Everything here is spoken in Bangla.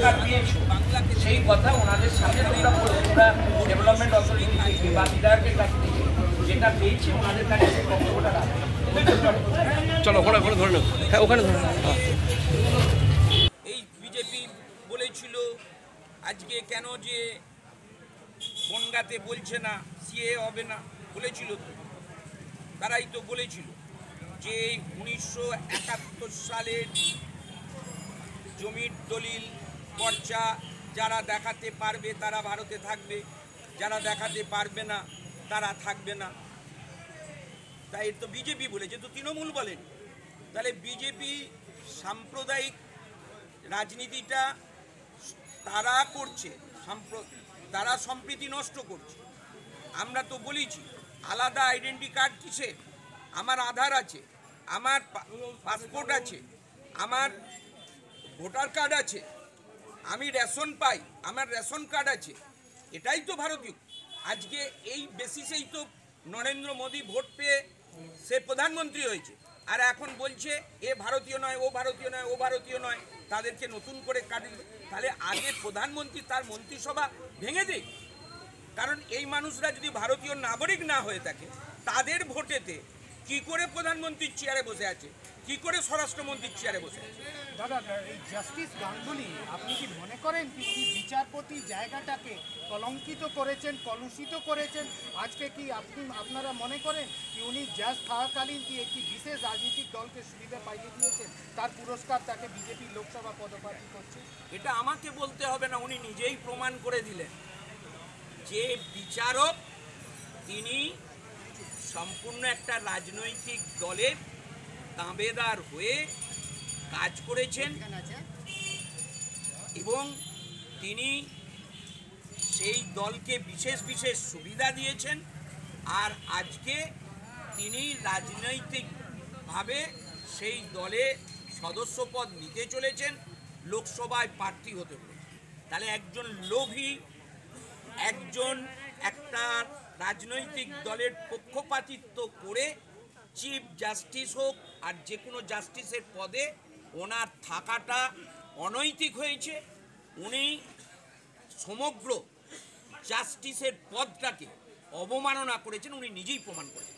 টাকা দিয়েছো সেই কথা ওনাদের সামনে তোমরা বলছো, ডেভেলপমেন্ট অথরিটি থেকে বা বিধায়কের কাছ থেকে যেটা পেয়েছি ওনাদের কাছে সেই বক্তব্যটা রাখবে। চলো ওখানে ধরে নেব। হ্যাঁ ওখানে ধরে নেব। এই বিজেপি বলেছিল আজকে কেন যে বনগাঁতে বলছে না সিএ হবে না, বলেছিল তো, তারাই তো বলেছিল যে 1971 সালের জমির দলিল পর্চা যারা দেখাতে পারবে তারা ভারতে থাকবে, যারা দেখাতে পারবে না তারা থাকবে না। তাই তো বিজেপি বলেছে, তো তৃণমূল বলেন। তাহলে বিজেপি সাম্প্রদায়িক রাজনীতিটা তারা করছে, তারা সম্প্রীতি নষ্ট করছে। আমরা তো বলেছি আলাদা আইডেন্টি কার্ড কিসে, আমার আধার আছে, আমার পাসপোর্ট আছে, আমার ভোটার কার্ড আছে, আমি রেশন পাই, আমার রেশন কার্ড আছে, এটাই তো ভারতীয়। আজকে এই বেসিসেই তো নরেন্দ্র মোদী ভোট পেয়ে সে প্রধানমন্ত্রী হয়েছে, আর এখন বলছে এ ভারতীয় নয়, ও ভারতীয় নয়, ও ভারতীয় নয়, তাদেরকে নতুন করে কাটিয়ে। তাহলে আগে প্রধানমন্ত্রী তার মন্ত্রিসভা ভেঙে দেয়, কারণ এই মানুষরা যদি ভারতীয় নাগরিক না হয়ে থাকে তাদের ভোটেতে কি করে প্রধানমন্ত্রীর চেয়ারে বসে আছে, কি করে স্বরাষ্ট্রমন্ত্রীর চেয়ারে বসে আছে। দাদা, এই জাস্টিস গাঙ্গুলি আপনি কি মনে করেন কি উনি বিচারপতি জায়গাটাকে কলঙ্কিত করেছেন, কলুষিত করেছেন? আজকে কি আপনারা মনে করেন কি উনি জাজ থাকাকালীন কি একটি বিশেষ রাজনৈতিক দলকে সুবিধা পাইয়ে দিয়েছেন, তার পুরস্কার তাকে বিজেপি লোকসভা পদপ্রার্থী করছে? এটা আমাকে বলতে হবে না, উনি নিজেই প্রমাণ করে দিলেন যে বিচারক তিনি সম্পূর্ণ একটা রাজনৈতিক দলের দাবেদার হয়ে কাজ করেছেন এবং তিনি সেই দলকে বিশেষ বিশেষ সুবিধা দিয়েছেন, আর আজকে তিনি রাজনৈতিকভাবে সেই দলে সদস্যপদ নিতে চলেছেন, লোকসভায় প্রার্থী হতে চলেছেন। তাহলে একজন লোভী, একজন একটা রাজনৈতিক দলের পক্ষপাতিত্ব করে চিফ জাস্টিস হোক আর যে কোনো জাস্টিসের পদে ওনার থাকাটা অনৈতিক হয়েছে। উনি সমগ্র জাস্টিসের পদটাকে অবমাননা করেছেন, উনি নিজেই প্রমাণ করেছেন।